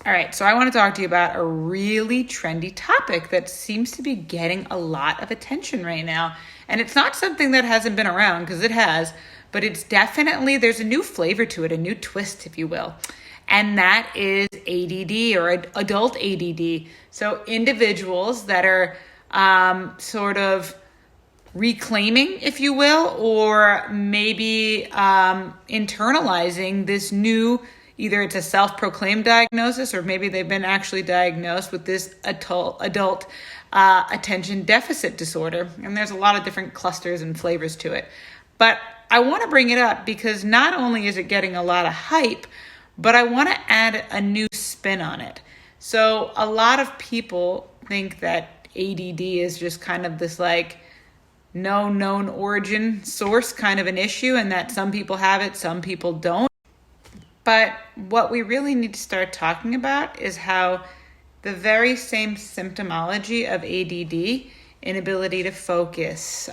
All right, so I want to talk to you about a really trendy topic that seems to be getting a lot of attention right now. And it's not something that hasn't been around, because it has, but it's definitely, there's a new flavor to it, a new twist, if you will. And that is ADD, or adult ADD. So individuals that are sort of reclaiming, if you will, or maybe internalizing this new, either it's a self-proclaimed diagnosis, or maybe they've been actually diagnosed with this adult attention deficit disorder. And there's a lot of different clusters and flavors to it. But I want to bring it up because not only is it getting a lot of hype, but I want to add a new spin on it. So a lot of people think that ADD is just kind of this like no known origin source kind of an issue, and that some people have it, some people don't. But what we really need to start talking about is how the very same symptomology of ADD, inability to focus,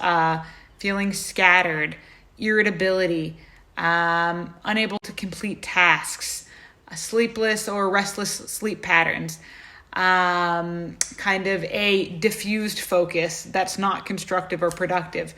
feeling scattered, irritability, unable to complete tasks, sleepless or restless sleep patterns, kind of a diffused focus that's not constructive or productive,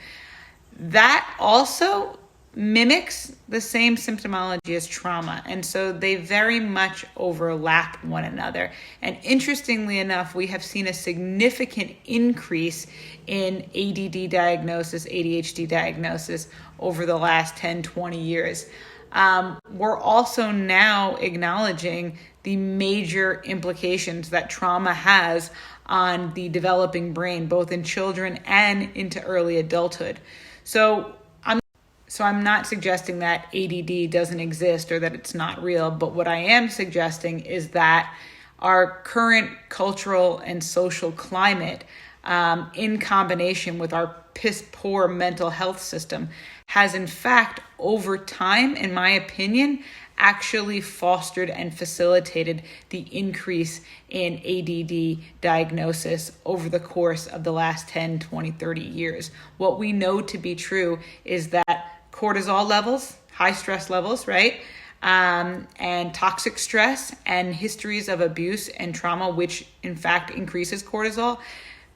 that also mimics the same symptomology as trauma. And so they very much overlap one another. And interestingly enough, we have seen a significant increase in ADD diagnosis, ADHD diagnosis over the last 10, 20 years. We're also now acknowledging the major implications that trauma has on the developing brain, both in children and into early adulthood. So I'm not suggesting that ADD doesn't exist or that it's not real, but what I am suggesting is that our current cultural and social climate, in combination with our piss poor mental health system, has in fact, over time, in my opinion, actually fostered and facilitated the increase in ADD diagnosis over the course of the last 10, 20, 30 years. What we know to be true is that cortisol levels, high stress levels, right? And toxic stress and histories of abuse and trauma, which in fact increases cortisol,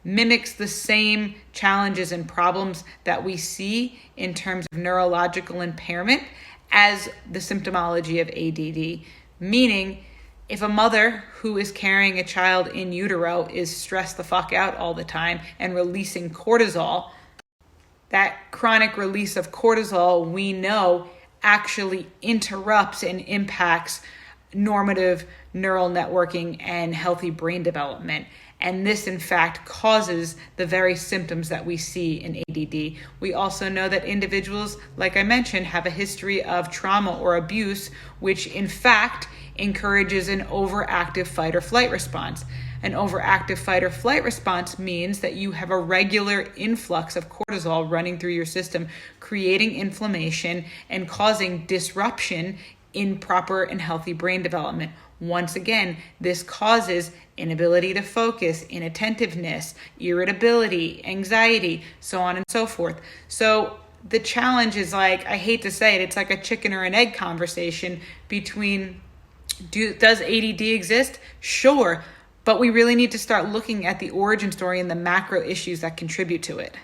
mimics the same challenges and problems that we see in terms of neurological impairment as the symptomology of ADD. Meaning, if a mother who is carrying a child in utero is stressed the fuck out all the time and releasing cortisol, that chronic release of cortisol, we know, actually interrupts and impacts normative neural networking and healthy brain development. And this, in fact, causes the very symptoms that we see in ADD. We also know that individuals, like I mentioned, have a history of trauma or abuse, which in fact encourages an overactive fight or flight response. An overactive fight or flight response means that you have a regular influx of cortisol running through your system, creating inflammation and causing disruption in proper and healthy brain development. Once again, this causes inability to focus, inattentiveness, irritability, anxiety, so on and so forth. So the challenge is, like, I hate to say it, it's like a chicken or an egg conversation between, does ADD exist? Sure. But we really need to start looking at the origin story and the macro issues that contribute to it.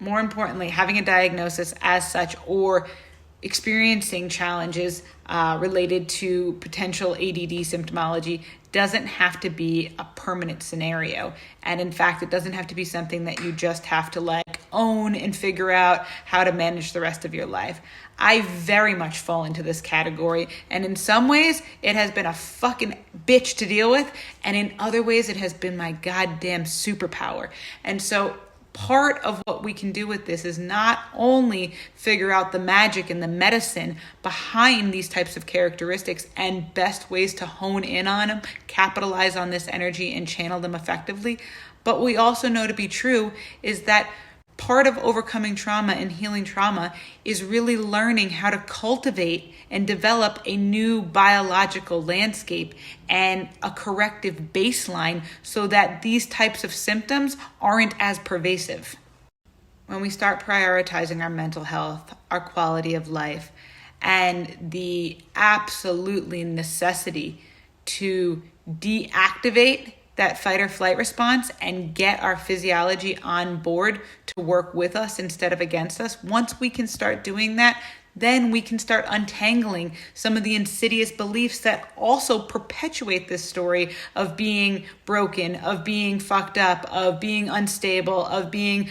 More importantly, having a diagnosis as such or experiencing challenges related to potential ADD symptomology doesn't have to be a permanent scenario. And in fact, it doesn't have to be something that you just have to like own and figure out how to manage the rest of your life. I very much fall into this category. And in some ways, it has been a fucking bitch to deal with. And in other ways, it has been my goddamn superpower. And so part of what we can do with this is not only figure out the magic and the medicine behind these types of characteristics and best ways to hone in on them, capitalize on this energy and channel them effectively, but we also know to be true is that part of overcoming trauma and healing trauma is really learning how to cultivate and develop a new biological landscape and a corrective baseline so that these types of symptoms aren't as pervasive. When we start prioritizing our mental health, our quality of life, and the absolutely necessity to deactivate that fight or flight response and get our physiology on board to work with us instead of against us, once we can start doing that, then we can start untangling some of the insidious beliefs that also perpetuate this story of being broken, of being fucked up, of being unstable, of being,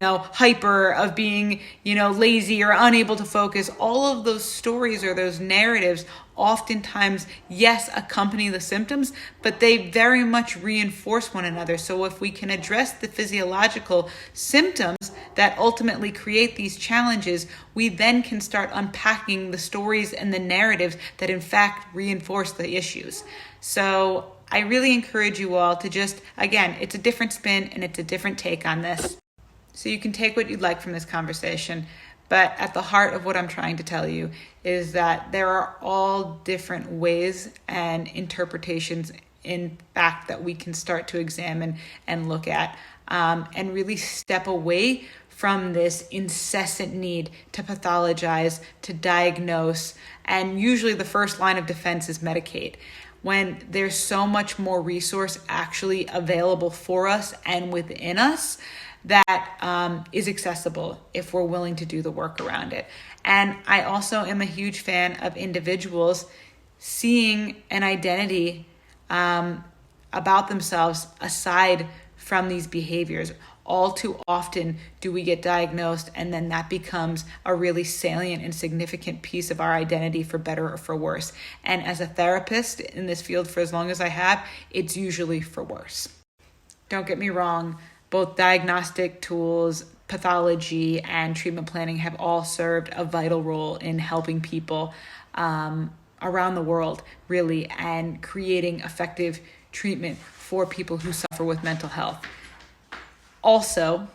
hyper, of being, lazy or unable to focus. All of those stories or those narratives oftentimes, yes, accompany the symptoms, but they very much reinforce one another. So if we can address the physiological symptoms that ultimately create these challenges, we then can start unpacking the stories and the narratives that in fact reinforce the issues. So I really encourage you all to just, again, it's a different spin and it's a different take on this. So you can take what you'd like from this conversation. But at the heart of what I'm trying to tell you is that there are all different ways and interpretations, in fact, that we can start to examine and look at, and really step away from this incessant need to pathologize, to diagnose, and usually the first line of defense is medicate, when there's so much more resource actually available for us and within us that is accessible if we're willing to do the work around it. And I also am a huge fan of individuals seeing an identity about themselves aside from these behaviors. All too often do we get diagnosed and then that becomes a really salient and significant piece of our identity, for better or for worse. And as a therapist in this field for as long as I have, it's usually for worse. Don't get me wrong, both diagnostic tools, pathology, and treatment planning have all served a vital role in helping people around the world, really, and creating effective treatment for people who suffer with mental health. Also,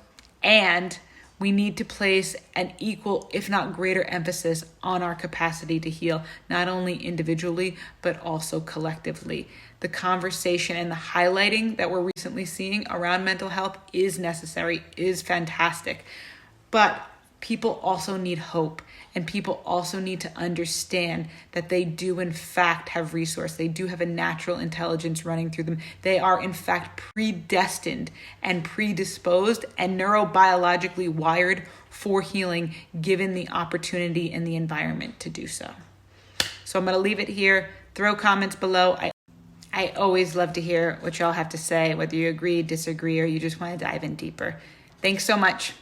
and we need to place an equal, if not greater, emphasis on our capacity to heal, not only individually, but also collectively. The conversation and the highlighting that we're recently seeing around mental health is necessary, is fantastic. But people also need hope, and people also need to understand that they do in fact have resource. They do have a natural intelligence running through them. They are in fact predestined and predisposed and neurobiologically wired for healing, given the opportunity and the environment to do so. So I'm going to leave it here. Throw comments below. I always love to hear what y'all have to say, whether you agree, disagree, or you just want to dive in deeper. Thanks so much.